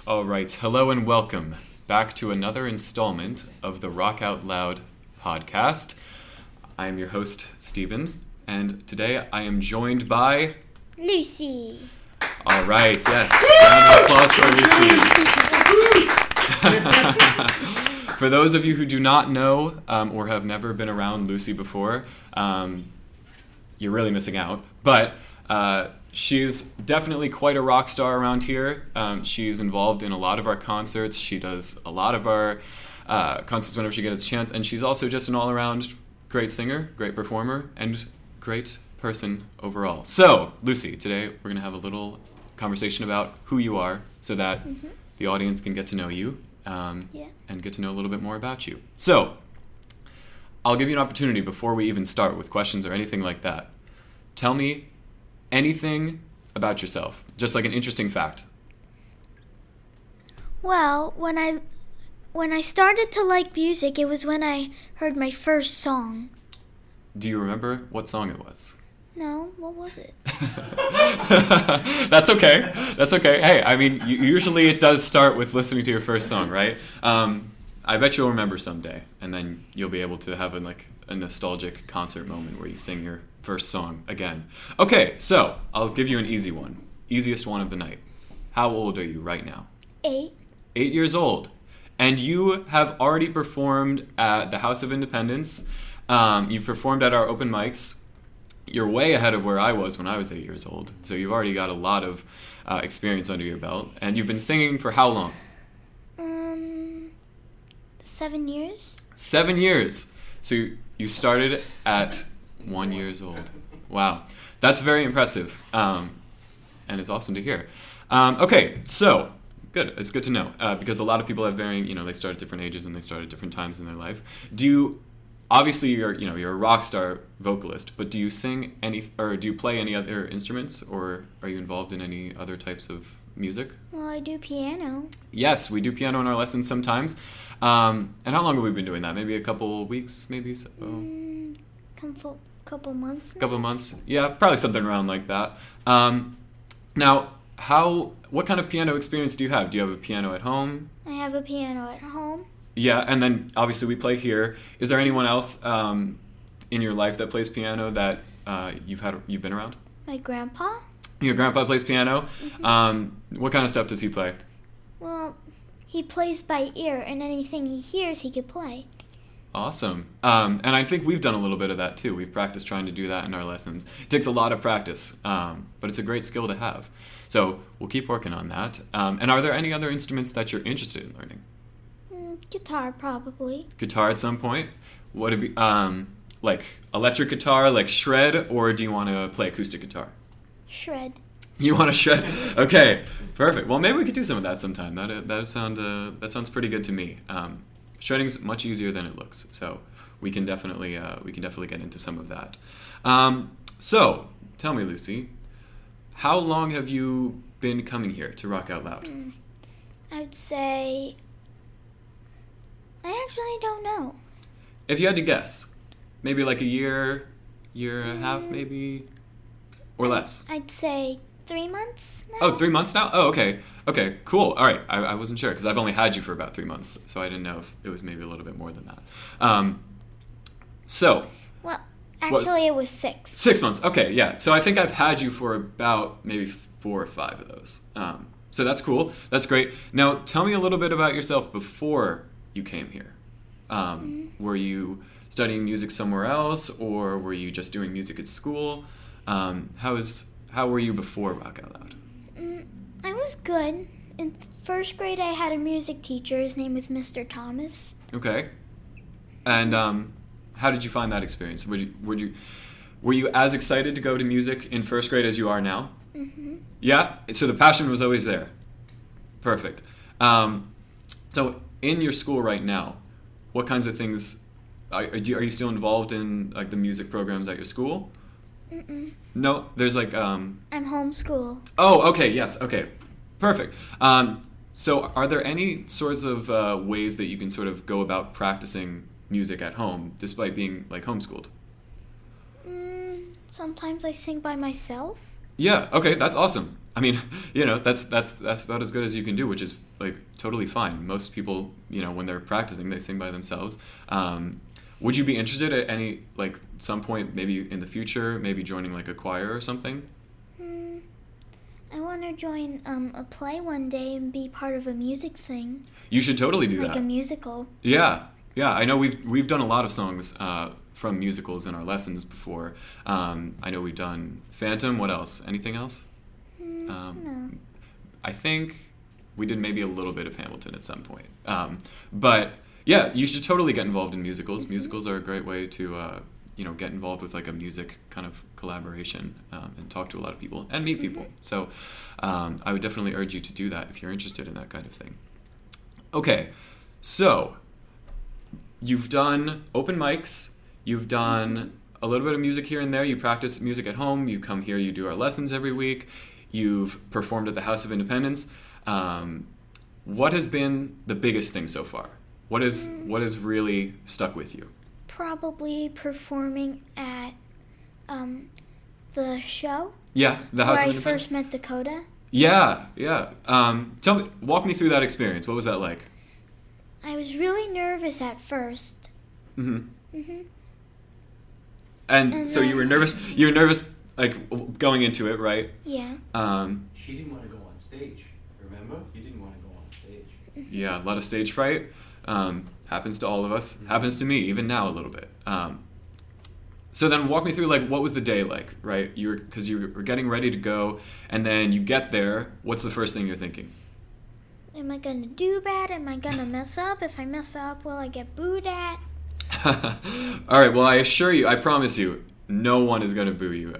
All right, hello and welcome back to another installment of the Rockoutloud podcast. I am your host, Stephen, and today I am joined by... Lucy. All right, yes. Round of applause for Lucy. For those of you who do not know or have never been around Lucy before, you're really missing out. But she's definitely quite a rock star around here. She's involved in a lot of our concerts. She does a lot of our concerts whenever she gets a chance. And she's also just an all-around great singer, great performer, and great person overall. So, Lucy, today we're going to have a little conversation about who you are so that the audience can get to know you and get to know a little bit more about you. So, I'll give you an opportunity before we even start with questions or anything like that. Tell me anything about yourself, just like an interesting fact. Well, when I started to like music, it was when I heard my first song. Do you remember what song it was? No, what was it? That's okay. That's okay. Hey, I mean, usually it does start with listening to your first song, right? I bet you'll remember someday, and then you'll be able to have a nostalgic concert moment where you sing your first song again. Okay, so I'll give you an easy one. Easiest one of the night. How old are you right now? 8. 8 years old. And you have already performed at the House of Independence. You've performed at our open mics. You're way ahead of where I was when I was 8 years old. So you've already got a lot of experience under your belt. And you've been singing for how long? 7 years. 7 years. So you started at 1 year old. Wow. That's very impressive. And it's awesome to hear. Okay, so good. It's good to know because a lot of people have varying, they start at different ages and they start at different times in their life. Obviously you're a rock star vocalist, but do you sing or do you play any other instruments, or are you involved in any other types of music? Well, I do piano. Yes, we do piano in our lessons sometimes. And how long have we been doing that? Maybe a couple weeks, maybe? So. Couple months now. Couple months? Yeah, probably something around like that. Now, what kind of piano experience do you have? Do you have a piano at home? I have a piano at home. Yeah, and then obviously we play here. Is there anyone else in your life that plays piano that you've been around? My grandpa. Your grandpa plays piano? Mm-hmm. What kind of stuff does he play? Well, he plays by ear, and anything he hears, he could play. Awesome. And I think we've done a little bit of that too. We've practiced trying to do that in our lessons. It takes a lot of practice, but it's a great skill to have. So we'll keep working on that. And are there any other instruments that you're interested in learning? Guitar, probably. Guitar at some point? Would it be like electric guitar, like shred, or do you want to play acoustic guitar? Shred. You want to shred? Okay, perfect. Well, maybe we could do some of that sometime. That sounds pretty good to me. Shredding's much easier than it looks, so we can definitely get into some of that. So tell me, Lucy, how long have you been coming here to Rock Out Loud? I'd say I actually don't know. If you had to guess, maybe like a year and a half, maybe, or less. I'd say 3 months now. Oh, 3 months now? Oh, okay. Okay, cool. All right. I wasn't sure because I've only had you for about 3 months, so I didn't know if it was maybe a little bit more than that. Well, actually, it was 6. 6 months. Okay, yeah. So I think I've had you for about maybe 4 or 5 of those. So that's cool. That's great. Now, tell me a little bit about yourself before you came here. Were you studying music somewhere else, or were you just doing music at school? How were you before Rock Out Loud? I was good. In 1st grade, I had a music teacher. His name was Mr. Thomas. Okay. And how did you find that experience? Were you as excited to go to music in 1st grade as you are now? Mm-hmm. Yeah? So the passion was always there. Perfect. So in your school right now, what kinds of things are you still involved in, like the music programs at your school? Mm-mm. No, there's like I'm homeschooled. Oh, okay, yes, okay, perfect. So are there any sorts of ways that you can sort of go about practicing music at home despite being like homeschooled? Sometimes I sing by myself. Yeah. Okay, that's awesome. I mean, that's about as good as you can do, which is like totally fine. Most people, when they're practicing, they sing by themselves. Would you be interested at any like some point, maybe in the future, maybe joining like a choir or something? I want to join a play one day and be part of a music thing, You should totally do like that. a musical. Yeah, yeah. I know we've done a lot of songs from musicals in our lessons before. I know we've done Phantom. What else? Anything else? No. I think we did maybe a little bit of Hamilton at some point. But yeah, you should totally get involved in musicals. Musicals are a great way to get involved with like a music kind of collaboration and talk to a lot of people and meet people. So I would definitely urge you to do that if you're interested in that kind of thing. Okay, so you've done open mics, you've done a little bit of music here and there, you practice music at home, you come here, you do our lessons every week, you've performed at the House of Independence. What has been the biggest thing so far? What has really stuck with you? Probably performing at the show Yeah, the House where of I Independence. first met Dakota. Yeah, yeah. Walk me through that experience. What was that like? I was really nervous at first. Mm-hmm. hmm And so you were nervous. You were nervous, like going into it, right? Yeah. She didn't want to go on stage. Remember? You didn't want to go on stage. Yeah, a lot of stage fright. Happens to all of us. Happens to me even now a little bit. So then walk me through like what was the day like, right? Because you were getting ready to go, and then you get there. What's the first thing you're thinking? Am I gonna do bad? Am I gonna mess up? If I mess up, will I get booed at? All right. Well, I promise you, no one is going to boo you.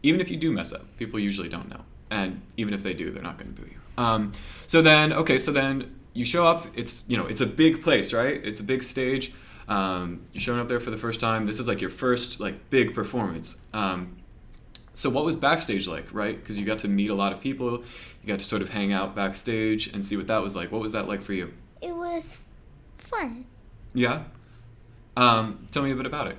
Even if you do mess up, people usually don't know, and even if they do, they're not going to boo you. So then you show up. It's a big place, right? It's a big stage. You're showing up there for the first time. This is like your first like big performance. So what was backstage like, right? Because you got to meet a lot of people. You got to sort of hang out backstage and see what that was like. What was that like for you? It was fun. Yeah. Tell me a bit about it.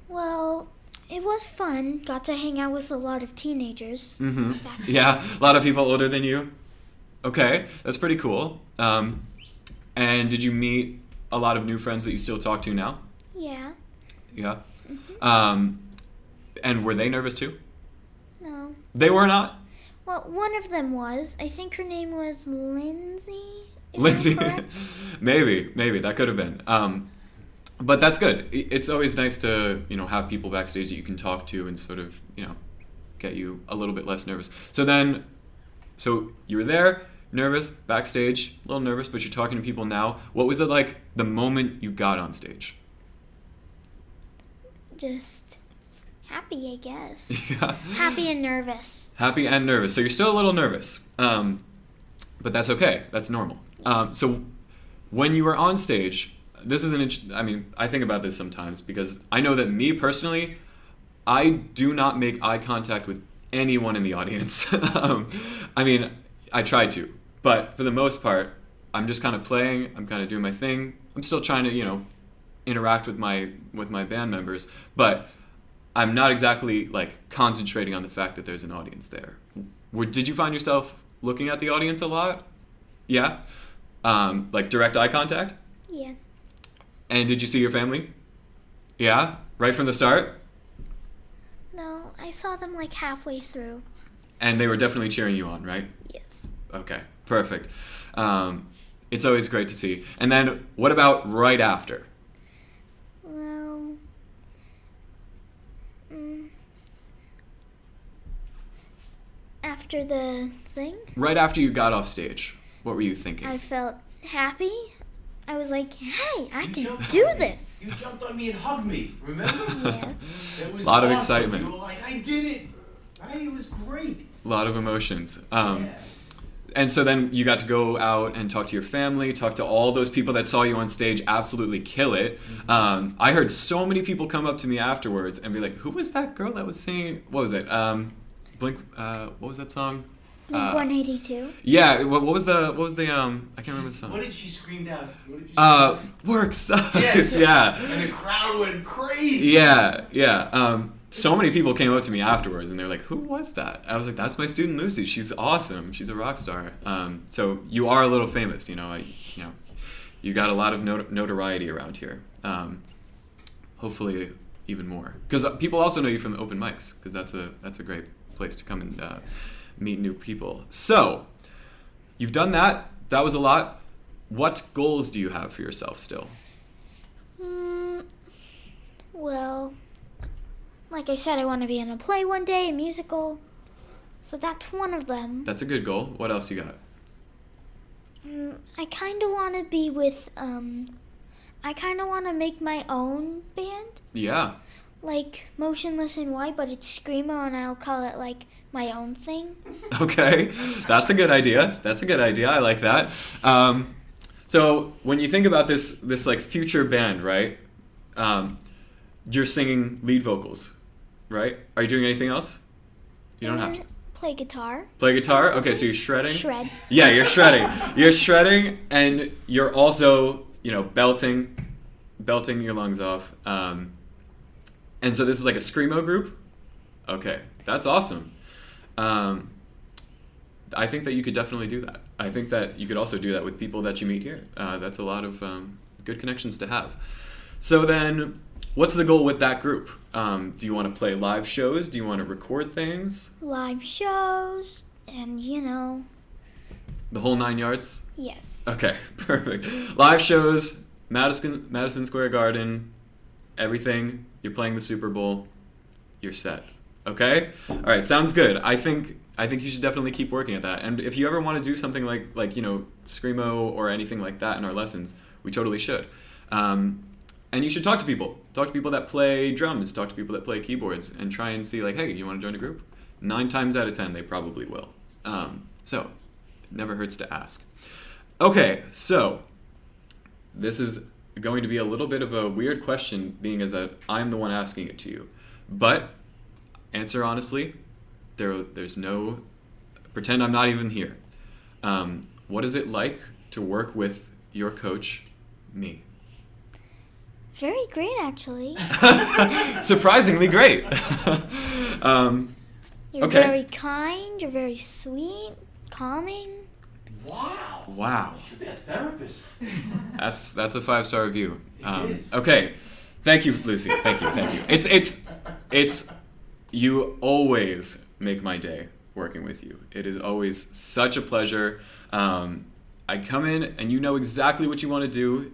Well, it was fun. Got to hang out with a lot of teenagers. Mm-hmm. back Yeah, a lot of people older than you. Okay, that's pretty cool. And did you meet a lot of new friends that you still talk to now? Yeah. Yeah. Mm-hmm. And were they nervous too? No. They were not? Well, one of them was. I think her name was Lindsay. Is Lindsay? that correct? Maybe that could have been. But that's good. It's always nice to have people backstage that you can talk to and sort of get you a little bit less nervous. So you were there, nervous, backstage, a little nervous, but you're talking to people now. What was it like the moment you got on stage? Just happy, I guess. Yeah. Happy and nervous. Happy and nervous. So you're still a little nervous, but that's okay. That's normal. So when you were on stage, this is I think about this sometimes because I know that me personally, I do not make eye contact with anyone in the audience. I try to, but for the most part, I'm just kind of playing. I'm kind of doing my thing. I'm still trying to, interact with my band members, but I'm not exactly like concentrating on the fact that there's an audience there. Did you find yourself looking at the audience a lot? Yeah? Like direct eye contact? Yeah. And did you see your family? Yeah? Right from the start? No, I saw them like halfway through. And they were definitely cheering you on, right? Yes. Okay, perfect. It's always great to see. And then what about right after? Well, after the thing, Right after you got off stage, what were you thinking? I felt happy. I was like, hey, I You can jumped do on me. this. You jumped on me and hugged me, remember? Yes. It was Lot of awesome. excitement. You were like, I did it. Right? It was great. A lot of emotions. Yeah. And so then you got to go out and talk to your family, talk to all those people that saw you on stage absolutely kill it. I heard so many people come up to me afterwards and be like, who was that girl that was singing? What was it? Blink, what was that song? Blink 182. Yeah, what was the I can't remember the song. What did she scream down? What did you Works. Yes. Yeah. And the crowd went crazy. Yeah. so many people came up to me afterwards and they're like, who was that? I was like, that's my student Lucy. She's awesome. She's a rock star. So you are a little famous, you know. You got a lot of notoriety around here. Hopefully even more. Because people also know you from the open mics, because that's a great place to come and meet new people. So, you've done that. That was a lot. What goals do you have for yourself still? Well, like I said, I want to be in a play one day, a musical. So that's one of them. That's a good goal. What else you got? I kind of want to be with, I kind of want to make my own band. Yeah. Like Motionless in White, but it's Screamo, and I'll call it like my own thing. Okay. That's a good idea. I like that. So when you think about this like future band, right? You're singing lead vocals, right? Are you doing anything else? You don't have to. Play guitar. Play guitar? Okay, so you're shredding? Shred. Yeah, you're shredding. You're shredding, and you're also, belting your lungs off. And so this is like a Screamo group? Okay, that's awesome. I think that you could definitely do that. I think that you could also do that with people that you meet here. That's a lot of good connections to have. So then, what's the goal with that group? Do you want to play live shows? Do you want to record things? Live shows, and The whole 9 yards? Yes. Okay, perfect. Live shows, Madison Square Garden, everything. You're playing the Super Bowl. You're set. Okay? All right, sounds good. I think you should definitely keep working at that. And if you ever want to do something like Screamo or anything like that in our lessons, we totally should. And you should talk to people. Talk to people that play drums. Talk to people that play keyboards, and try and see hey, you want to join a group? 9 times out of 10, they probably will. So it never hurts to ask. Okay, so this is going to be a little bit of a weird question, being as that I'm the one asking it to you. But answer honestly. There's no pretend I'm not even here. What is it like to work with your coach, me? Very great, actually. Surprisingly great. You're okay. very kind. You're very sweet, calming. Wow. Wow. You should be a therapist. That's a 5-star review. It is. Okay. Thank you, Lucy. Thank you. It's you always make my day working with you. It is always such a pleasure. I come in and you know exactly what you want to do.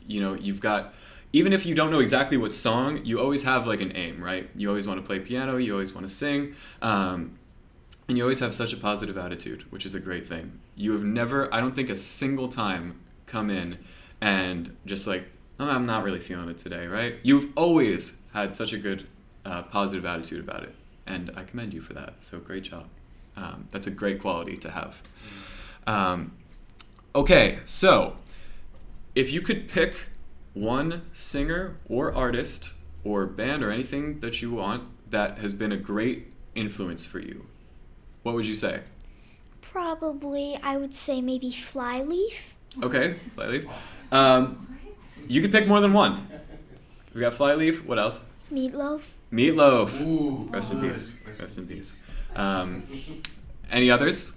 You've got, even if you don't know exactly what song, you always have like an aim, right? You always want to play piano, you always want to sing, and you always have such a positive attitude, which is a great thing. You have never, I don't think a single time, come in and just like, oh, I'm not really feeling it today, right? You've always had such a good positive attitude about it, and I commend you for that. So great job. That's a great quality to have. Okay, so if you could pick one singer or artist or band or anything that you want that has been a great influence for you, what would you say? Probably, I would say maybe Flyleaf. Okay, Flyleaf. You could pick more than one. We got Flyleaf. What else? Meatloaf. Meatloaf. Ooh, Rest in good. peace. Rest in peace. Any others?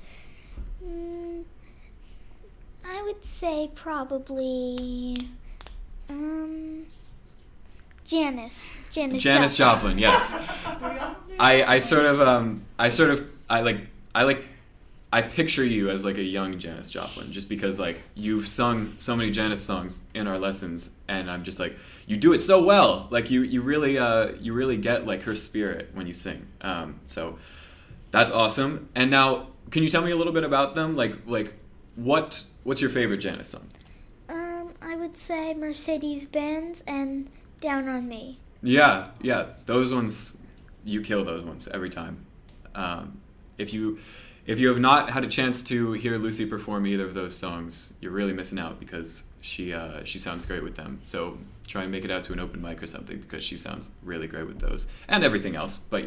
I would say probably Janis Joplin. Yes. I picture you as like a young Janis Joplin, just because like you've sung so many Janis songs in our lessons, and I'm just like, you do it so well. Like you really get like her spirit when you sing. So that's awesome. And now, can you tell me a little bit about them? Like what's your favorite Janis song? I would say Mercedes-Benz and Down on Me. Yeah, those ones, you kill those ones every time. If you have not had a chance to hear Lucy perform either of those songs, you're really missing out, because she sounds great with them. So try and make it out to an open mic or something, because she sounds really great with those and everything else. But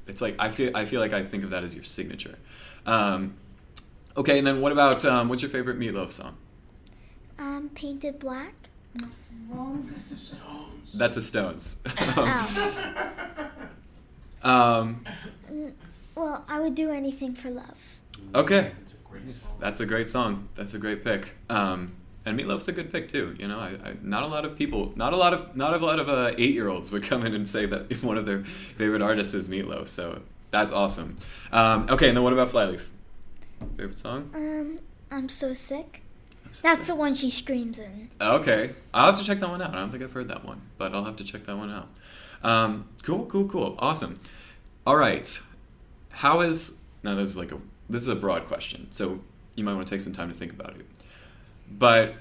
it's like I feel like I think of that as your signature. Okay, and then what about what's your favorite Meatloaf song? Painted Black. That's the Stones. That's the Stones. Oh. Well, I would do anything for love. Okay. It's a great song. That's a great song. That's a great pick. And Meatloaf's a good pick too. You know, not a lot of people, not a lot of 8-year-olds would come in and say that one of their favorite artists is Meatloaf. So that's awesome. Okay, and then what about Flyleaf? Favorite song? I'm so sick. So That's sick. the one she screams in. Okay, I'll have to check that one out. I don't think I've heard that one, but I'll have to check that one out. Cool. Awesome. All right. How is now? This is a broad question, so you might want to take some time to think about it. But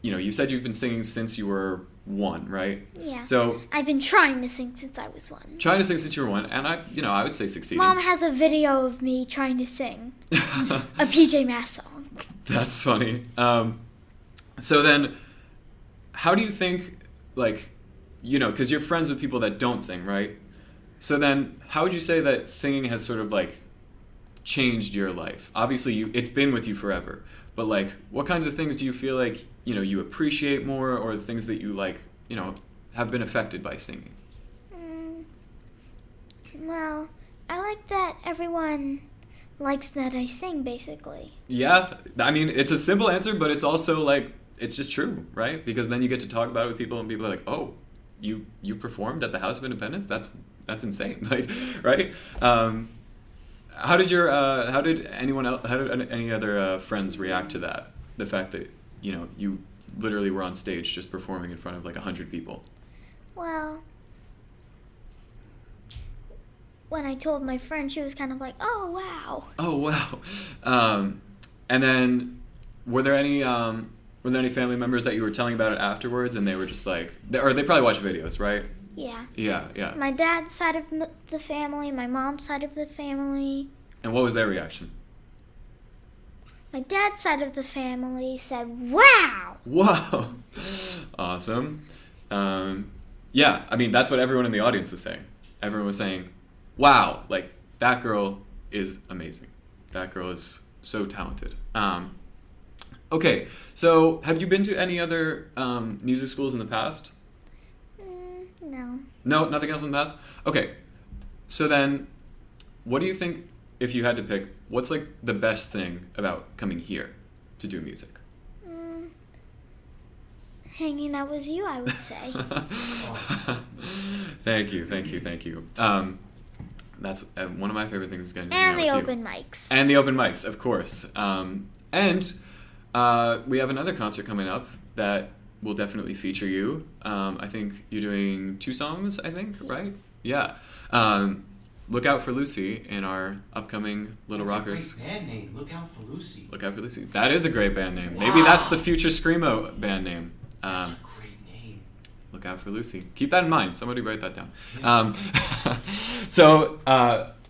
you said you've been singing since you were 1, right? Yeah. So I've been trying to sing since I was 1. trying to sing since you were 1, and I would say succeeding. Mom has a video of me trying to sing a PJ Masks song. That's funny. So then, how do you think, because you're friends with people that don't sing, right? So then, how would you say that singing has sort of changed your life? Obviously, it's been with you forever, but what kinds of things do you feel like you appreciate more, or things that you have been affected by singing? Well, I like that everyone likes that I sing, basically. Yeah, I mean, it's a simple answer, but it's also it's just true, right? Because then you get to talk about it with people, and people are like, "Oh, you performed at the House of Independence? That's insane!" Right? How did any other friends react to that? The fact that you literally were on stage just performing in front of 100 people. Well, when I told my friend, she was kind of like, "Oh wow." Oh wow! And then were there any family members that you were telling about it afterwards, and they were just or they probably watched videos, right? Yeah. Yeah. My dad's side of the family, my mom's side of the family. And what was their reaction? My dad's side of the family said, "Wow!" Whoa! Awesome. Yeah, I mean, that's what everyone in the audience was saying. Everyone was saying, "Wow, that girl is amazing. That girl is so talented." Okay, so have you been to any other music schools in the past? No. No, nothing else in the past? Okay, so then what do you think, if you had to pick, what's the best thing about coming here to do music? Hanging out with you, I would say. Thank you. That's one of my favorite things is getting to And hang the out with open you. mics. And the open mics, of course. And we have another concert coming up that will definitely feature you. I think you're doing 2 songs, right? Yeah. Look out for Lucy in our upcoming Little Rockers. That's a great band name. Look out for Lucy. Look out for Lucy. That is a great band name. Wow. Maybe that's the future Screamo band name. That's a great name. Look out for Lucy. Keep that in mind. Somebody write that down. So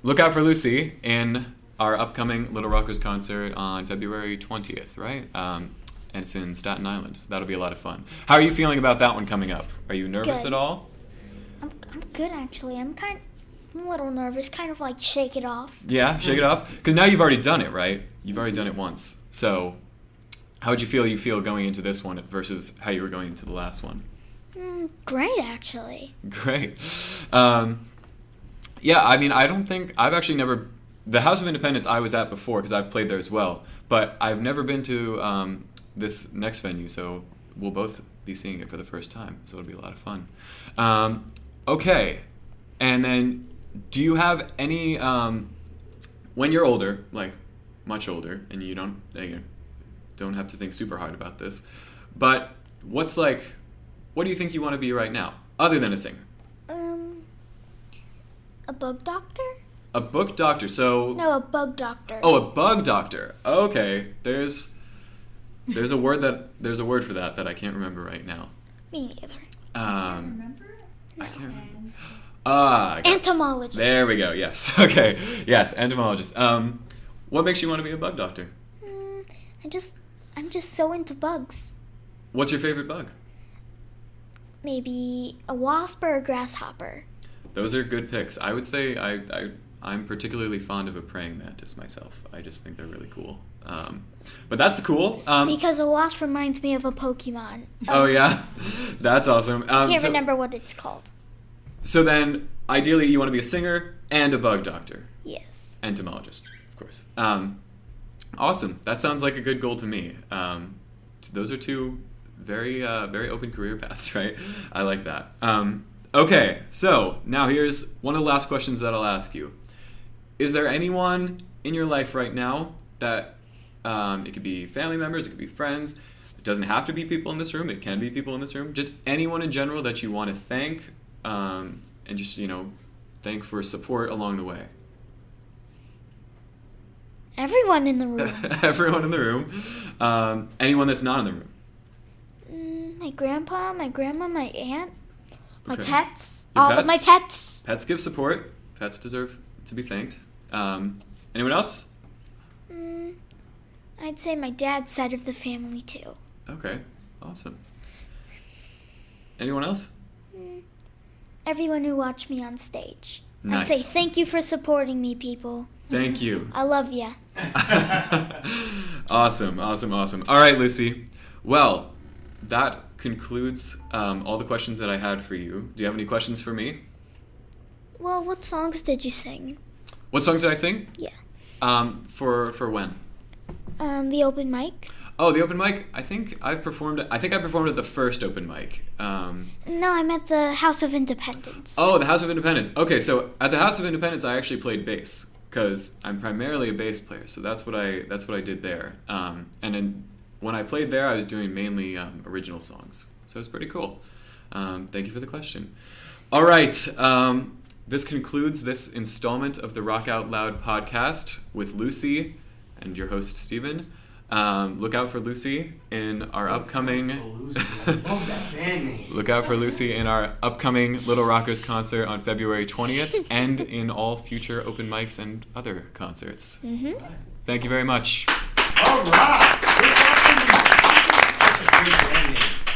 look out for Lucy in our upcoming Little Rockers concert on February 20th, right? And it's in Staten Island. So that'll be a lot of fun. How are you feeling about that one coming up? Are you nervous Good. at all? I'm good, actually. I'm a little nervous, kind of shake it off. Yeah, shake it off. Because now you've already done it, right? You've already done it once. So how would you feel going into this one versus how you were going into the last one? Great, actually. Great. Yeah, I mean, I don't think I've actually never. The House of Independence I was at before because I've played there as well, but I've never been to this next venue, so we'll both be seeing it for the first time, so it'll be a lot of fun. Okay, and then do you have any when you're older, much older, and you don't have to think super hard about this, but what do you think you want to be right now, other than a singer? A bug doctor? A book doctor, so... No, a bug doctor. Oh, a bug doctor. Okay, there's a word for that I can't remember right now. Me neither. Remember? I can't remember. I got it. Entomologist. There we go, yes. Okay, yes, entomologist. What makes you want to be a bug doctor? I'm just so into bugs. What's your favorite bug? Maybe a wasp or a grasshopper. Those are good picks. I would say I'm particularly fond of a praying mantis myself. I just think they're really cool. But that's cool. Because a wasp reminds me of a Pokemon. Oh yeah? That's awesome. I can't remember what it's called. So then, ideally, you want to be a singer And a bug doctor. Yes. Entomologist, of course. Awesome. That sounds like a good goal to me. Those are two very open career paths, right? I like that. Okay, so now here's one of the last questions that I'll ask you. Is there anyone in your life right now that, it could be family members, it could be friends, it doesn't have to be people in this room, it can be people in this room, just anyone in general that you want to thank, and just, thank for support along the way? Everyone in the room. Everyone in the room. Anyone that's not in the room? My grandpa, my grandma, my aunt, my Okay. pets, Your all of my pets? pets. Pets give support. Pets deserve to be thanked. Anyone else? I'd say my dad's side of the family too. Okay, awesome. Anyone else? Everyone who watched me on stage. Nice. I'd say thank you for supporting me, people. Thank you. I love ya. Awesome. All right, Lucy. Well, that concludes all the questions that I had for you. Do you have any questions for me? Well, what songs did you sing? What songs did I sing? Yeah. For when? The open mic? Oh, the open mic. I think I performed at the first open mic. No, I meant the House of Independence. Oh, the House of Independence. Okay, so at the House of Independence, I actually played bass because I'm primarily a bass player. So that's what I did there. And then when I played there, I was doing mainly original songs. So it's pretty cool. Thank you for the question. All right. This concludes this installment of the Rock Out Loud podcast with Lucy and your host, Steven. Look out for Lucy in our upcoming... Look out for Lucy in our upcoming Little Rockers concert on February 20th and in all future open mics and other concerts. Mm-hmm. Thank you very much. All right.